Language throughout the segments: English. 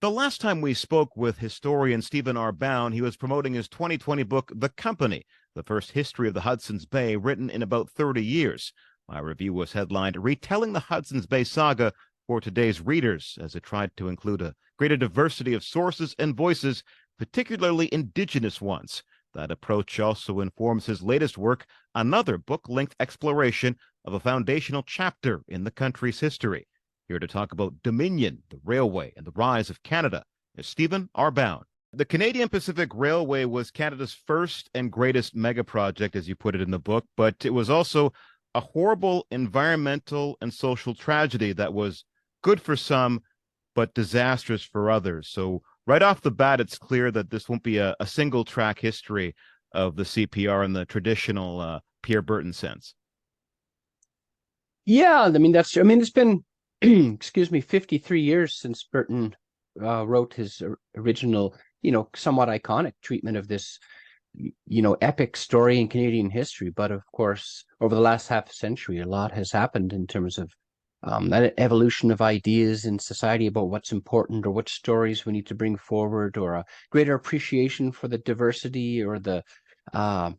The last time we spoke with historian Stephen R. Bown, he was promoting his 2020 book, The Company, the first history of the Hudson's Bay, written in about 30 years. My review was headlined, Retelling the Hudson's Bay Saga for Today's Readers, as it tried to include a greater diversity of sources and voices, particularly indigenous ones. That approach also informs his latest work, another book-length exploration of a foundational chapter in the country's history. Here to talk about Dominion, the railway, and the rise of Canada is Stephen R. Bown. The Canadian Pacific Railway was Canada's first and greatest mega project, as you put it in the book, but it was also a horrible environmental and social tragedy that was good for some, but disastrous for others. So right off the bat, it's clear that this won't be a single track history of the CPR in the traditional Pierre Berton sense. Yeah, I mean that's. I mean, it's been, excuse me, 53 years since Burton wrote his original, somewhat iconic treatment of this, epic story in Canadian history. But of course, over the last half a century, a lot has happened in terms of that evolution of ideas in society about what's important or what stories we need to bring forward, or a greater appreciation for the diversity or uh,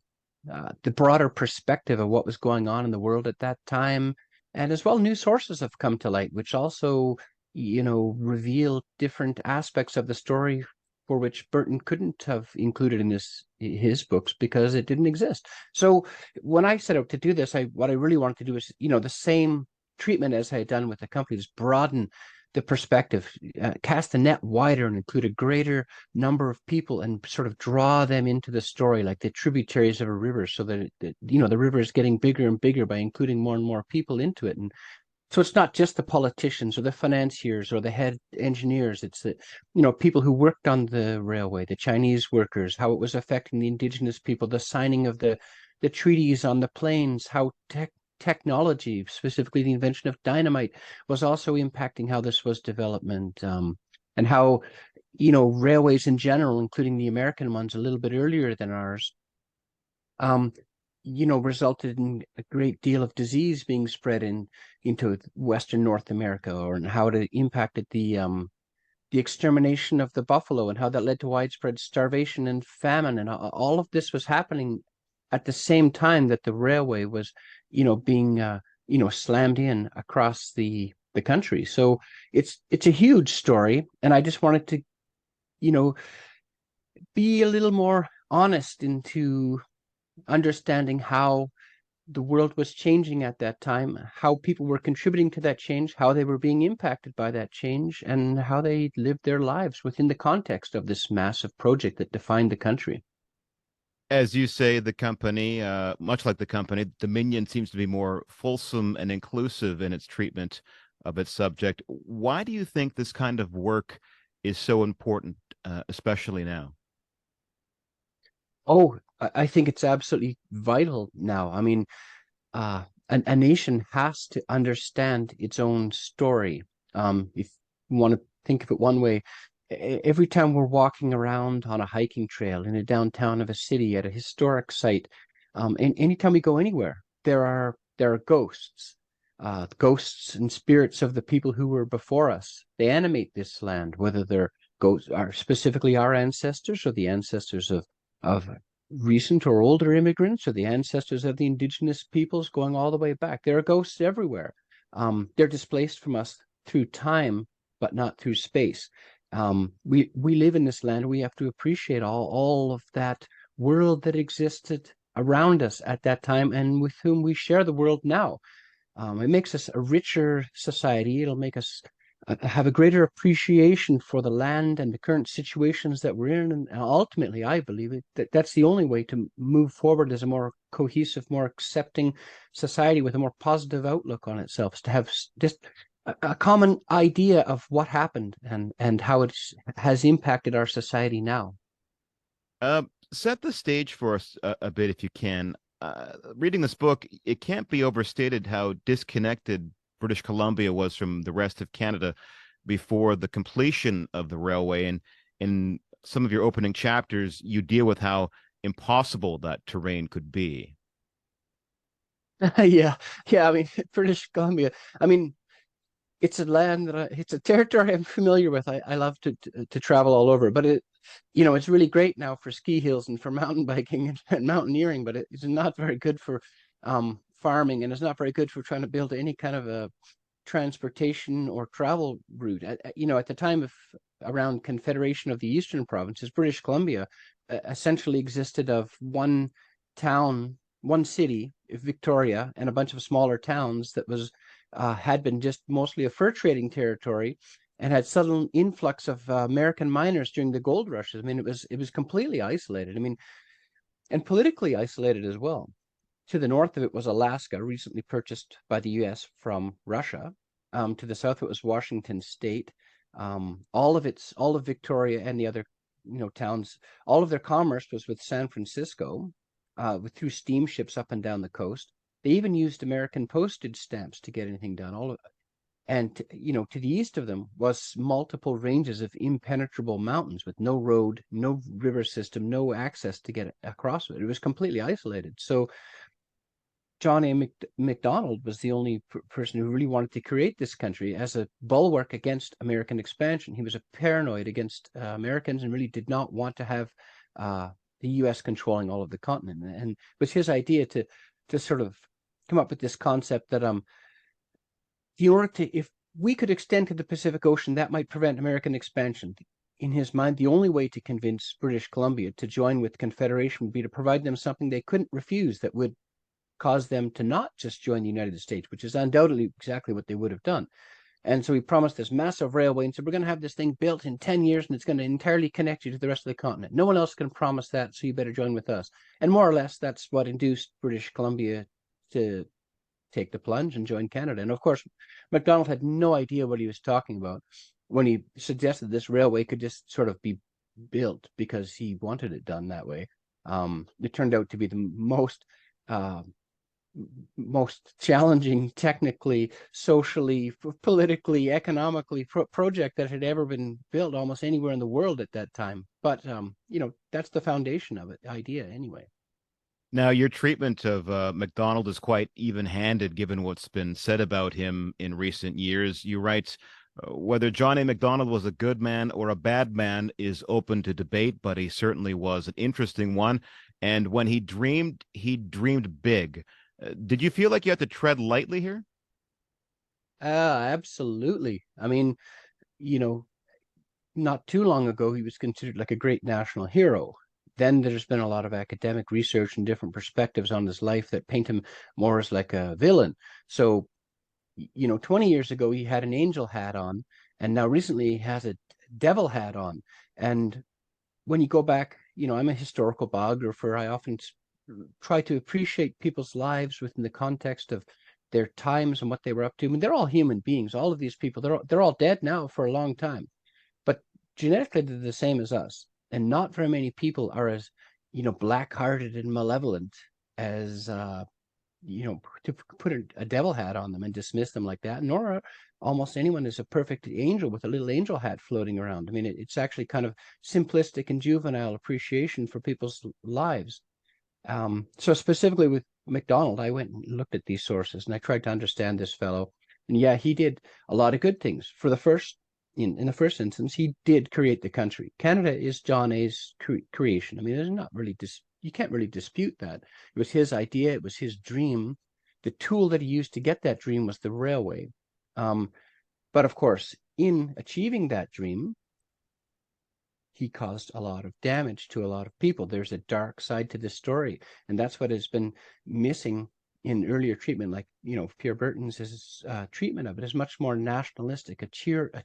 the broader perspective of what was going on in the world at that time. And as well, new sources have come to light, which also, reveal different aspects of the story for which Burton couldn't have included in his books because it didn't exist. So when I set out to do this, what I really wanted to do is, the same treatment as I had done with the company, just broaden the perspective, cast the net wider and include a greater number of people and sort of draw them into the story like the tributaries of a river, so that, the river is getting bigger and bigger by including more and more people into it. And so it's not just the politicians or the financiers or the head engineers. It's the, people who worked on the railway, the Chinese workers, how it was affecting the indigenous people, the signing of the treaties on the plains, how technology, specifically the invention of dynamite, was also impacting how this was development, and how, railways in general, including the American ones a little bit earlier than ours, um, resulted in a great deal of disease being spread into Western North America, or and how it impacted the extermination of the buffalo, and how that led to widespread starvation and famine. And all of this was happening at the same time that the railway was, being, slammed in across the country. So it's a huge story, and I just wanted to, be a little more honest into understanding how the world was changing at that time, how people were contributing to that change, how they were being impacted by that change, and how they lived their lives within the context of this massive project that defined the country. As you say, the company, much like the company, Dominion seems to be more fulsome and inclusive in its treatment of its subject. Why do you think this kind of work is so important, especially now? Oh, I think it's absolutely vital now. I mean, a nation has to understand its own story. If you want to think of it one way, every time we're walking around on a hiking trail in a downtown of a city at a historic site, and anytime we go anywhere, there are ghosts, ghosts and spirits of the people who were before us. They animate this land, whether they're ghosts are specifically our ancestors or the ancestors of recent or older immigrants or the ancestors of the indigenous peoples going all the way back. There are ghosts everywhere. They're displaced from us through time, but not through space. We live in this land. We have to appreciate all of that world that existed around us at that time and with whom we share the world now. It makes us a richer society. It'll make us have a greater appreciation for the land and the current situations that we're in. And ultimately, I believe that's the only way to move forward as a more cohesive, more accepting society with a more positive outlook on itself, is to have just a common idea of what happened and how it has impacted our society now. Uh, Set the stage for us a bit, if you can. Reading this book, it can't be overstated how disconnected British Columbia was from the rest of Canada before the completion of the railway. And in some of your opening chapters, you deal with how impossible that terrain could be. Yeah, yeah. I mean, British Columbia. I mean, it's a land that it's a territory I'm familiar with. I love to travel all over, but it's really great now for ski hills and for mountain biking and mountaineering, but it's not very good for farming, and it's not very good for trying to build any kind of a transportation or travel route. At the time of around Confederation of the Eastern Provinces, British Columbia essentially existed of one town, one city, Victoria, and a bunch of smaller towns that had been just mostly a fur trading territory, and had sudden influx of American miners during the gold rushes. I mean, it was completely isolated. I mean, and politically isolated as well. To the north of it was Alaska, recently purchased by the U.S. from Russia. To the south, it was Washington State. All of Victoria and the other, towns, all of their commerce was with San Francisco, through steamships up and down the coast. They even used American postage stamps to get anything done. And to the east of them was multiple ranges of impenetrable mountains with no road, no river system, no access to get across it. It was completely isolated. So John A. Macdonald was the only person who really wanted to create this country as a bulwark against American expansion. He was a paranoid against Americans and really did not want to have the U.S. controlling all of the continent. And it was his idea to sort of come up with this concept that if we could extend to the Pacific Ocean, that might prevent American expansion. In his mind, the only way to convince British Columbia to join with Confederation would be to provide them something they couldn't refuse that would cause them to not just join the United States, which is undoubtedly exactly what they would have done. And so he promised this massive railway and said, we're going to have this thing built in 10 years and it's going to entirely connect you to the rest of the continent. No one else can promise that, so you better join with us. And more or less, that's what induced British Columbia to take the plunge and join Canada. And of course, Macdonald had no idea what he was talking about when he suggested this railway could just sort of be built because he wanted it done that way. It turned out to be the most challenging, technically, socially, politically, economically project that had ever been built almost anywhere in the world at that time. But that's the foundation of it, idea anyway. Now, your treatment of MacDonald is quite even-handed, given what's been said about him in recent years. You write, whether John A. Macdonald was a good man or a bad man is open to debate, but he certainly was an interesting one. And when he dreamed big. Did you feel like you had to tread lightly here? Absolutely. I mean, not too long ago, he was considered like a great national hero. Then there's been a lot of academic research and different perspectives on his life that paint him more as like a villain. So, 20 years ago, he had an angel hat on, and now recently he has a devil hat on. And when you go back, I'm a historical biographer. I often try to appreciate people's lives within the context of their times and what they were up to. I mean, they're all human beings. All of these people, they're all dead now for a long time, but genetically they're the same as us. And not very many people are as, black-hearted and malevolent as, to put a devil hat on them and dismiss them like that. Nor are almost anyone is a perfect angel with a little angel hat floating around. I mean, it's actually kind of simplistic and juvenile appreciation for people's lives. So specifically with Macdonald, I went and looked at these sources and I tried to understand this fellow. And yeah, he did a lot of good things. In the first instance, he did create the country. Canada is John A.'s creation. I mean, there's not really you can't really dispute that. It was his idea. It was his dream. The tool that he used to get that dream was the railway. But of course, in achieving that dream, he caused a lot of damage to a lot of people. There's a dark side to this story, and that's what has been missing in earlier treatment. Like, Pierre Berton's treatment of it is much more nationalistic, a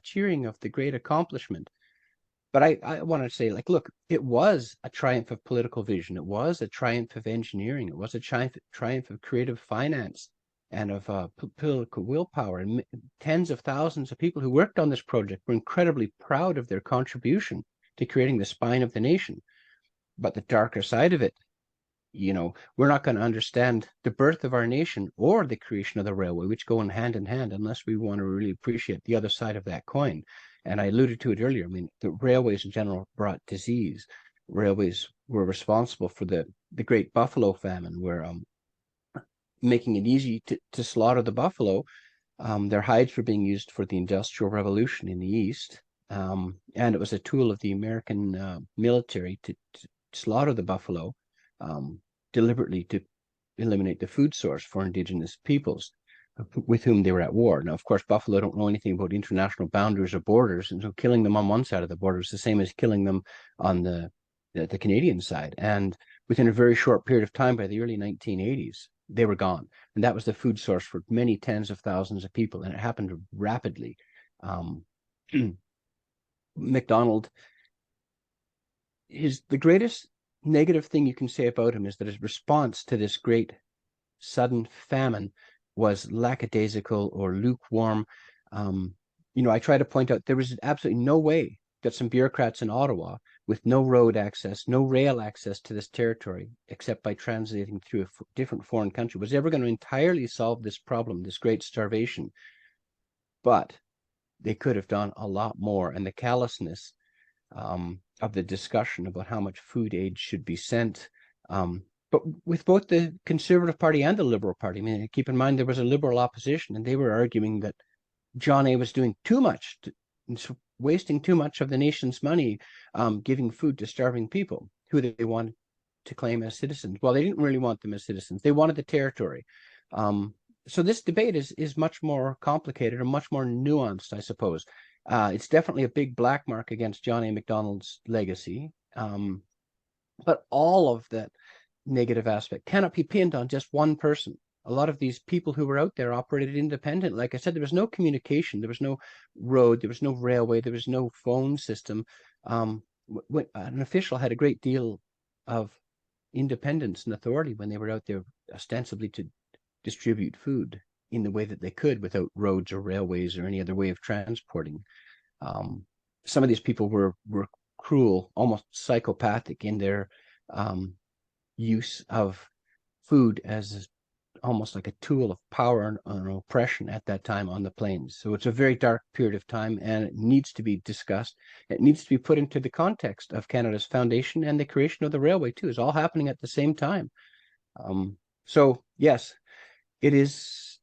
cheering of the great accomplishment. But I want to say, like, look, it was a triumph of political vision. It was a triumph of engineering. It was a triumph of creative finance and of political willpower. And tens of thousands of people who worked on this project were incredibly proud of their contribution to creating the spine of the nation. But the darker side of it, we're not going to understand the birth of our nation or the creation of the railway, which go in hand, unless we want to really appreciate the other side of that coin. And I alluded to it earlier. I mean, the railways in general brought disease. Railways were responsible for the Great Buffalo Famine, where making it easy to slaughter the buffalo Their hides were being used for the Industrial Revolution in the East, and it was a tool of the American military to slaughter the buffalo deliberately to eliminate the food source for indigenous peoples with whom they were at war. Now, of course, buffalo don't know anything about international boundaries or borders, and so killing them on one side of the border is the same as killing them on the Canadian side. And within a very short period of time, by the early 1980s, they were gone. And that was the food source for many tens of thousands of people, and it happened rapidly. McDonald, the greatest negative thing you can say about him is that his response to this great sudden famine was lackadaisical or lukewarm. I try to point out there was absolutely no way that some bureaucrats in Ottawa, with no road access, no rail access to this territory, except by translating through a different foreign country, was ever going to entirely solve this problem, this great starvation. But they could have done a lot more, and the callousness of the discussion about how much food aid should be sent. But with both the Conservative Party and the Liberal Party, I mean, keep in mind there was a Liberal opposition, and they were arguing that John A. was doing too much, wasting too much of the nation's money, giving food to starving people who they wanted to claim as citizens. Well, they didn't really want them as citizens. They wanted the territory. So this debate is much more complicated and much more nuanced, I suppose. It's definitely a big black mark against John A. Macdonald's legacy. But all of that negative aspect cannot be pinned on just one person. A lot of these people who were out there operated independent. Like I said, there was no communication, there was no road, there was no railway, there was no phone system. When an official had a great deal of independence and authority when they were out there ostensibly to distribute food in the way that they could without roads or railways or any other way of transporting. Some of these people were cruel, almost psychopathic in their use of food as almost like a tool of power and oppression at that time on the plains. So it's a very dark period of time, and it needs to be discussed. It needs to be put into the context of Canada's foundation and the creation of the railway too. It's all happening at the same time. So yes, it's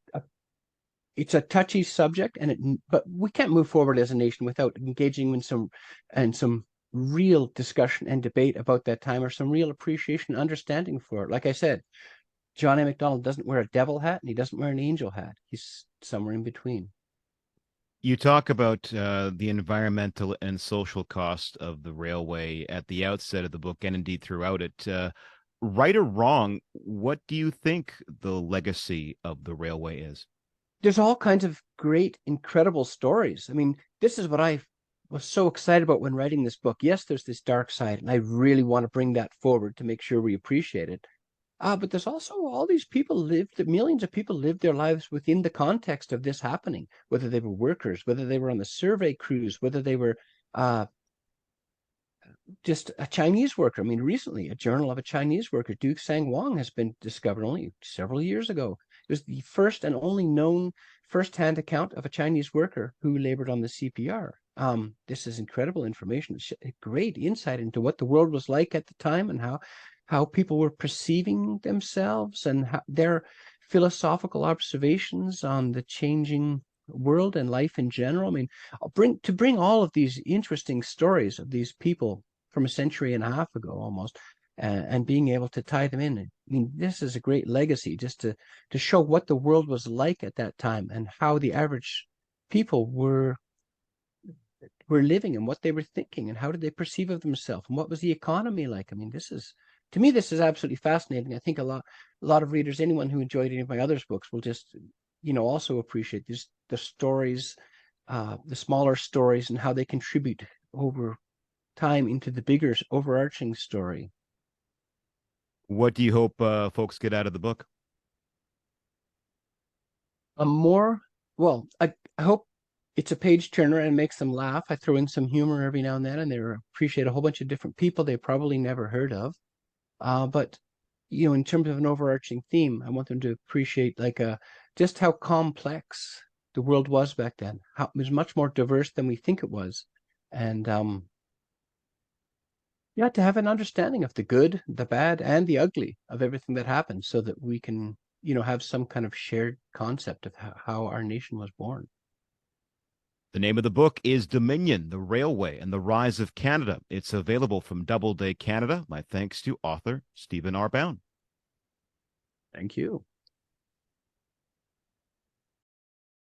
a touchy subject, but we can't move forward as a nation without engaging in some real discussion and debate about that time, or some real appreciation and understanding for it. Like I said, John A. Macdonald doesn't wear a devil hat and he doesn't wear an angel hat. He's somewhere in between. You talk about the environmental and social cost of the railway at the outset of the book, and indeed throughout it. Right or wrong, what do you think the legacy of the railway is? There's all kinds of great, incredible stories. I mean, this is what I was so excited about when writing this book. Yes, there's this dark side, and I really want to bring that forward to make sure we appreciate it. But there's also all these people millions of people lived their lives within the context of this happening, whether they were workers, whether they were on the survey crews, whether they were just a Chinese worker. I mean, recently, a journal of a Chinese worker, Duke Sang Wang, has been discovered only several years ago. It was the first and only known first-hand account of a Chinese worker who labored on the CPR. This is incredible information, great insight into what the world was like at the time, and how people were perceiving themselves, and their philosophical observations on the changing world and life in general. I mean, bring all of these interesting stories of these people from a century and a half ago almost, and being able to tie them in. I mean, this is a great legacy, just to show what the world was like at that time and how the average people were living and what they were thinking and how did they perceive of themselves and what was the economy like. I mean, to me, this is absolutely fascinating. I think a lot of readers, anyone who enjoyed any of my other books, will just, also appreciate the stories, the smaller stories, and how they contribute over time into the bigger overarching story. What do you hope folks get out of the book? I hope it's a page turner and makes them laugh. I throw in some humor every now and then, and they appreciate a whole bunch of different people they probably never heard of. But in terms of an overarching theme, I want them to appreciate just how complex the world was back then. How it was much more diverse than we think it was, and to have an understanding of the good, the bad, and the ugly of everything that happened, so that we can have some kind of shared concept of how our nation was born. The name of the book is Dominion, the Railway and the Rise of Canada. It's available from Doubleday Canada. My thanks to author Stephen R. Bown. Thank you.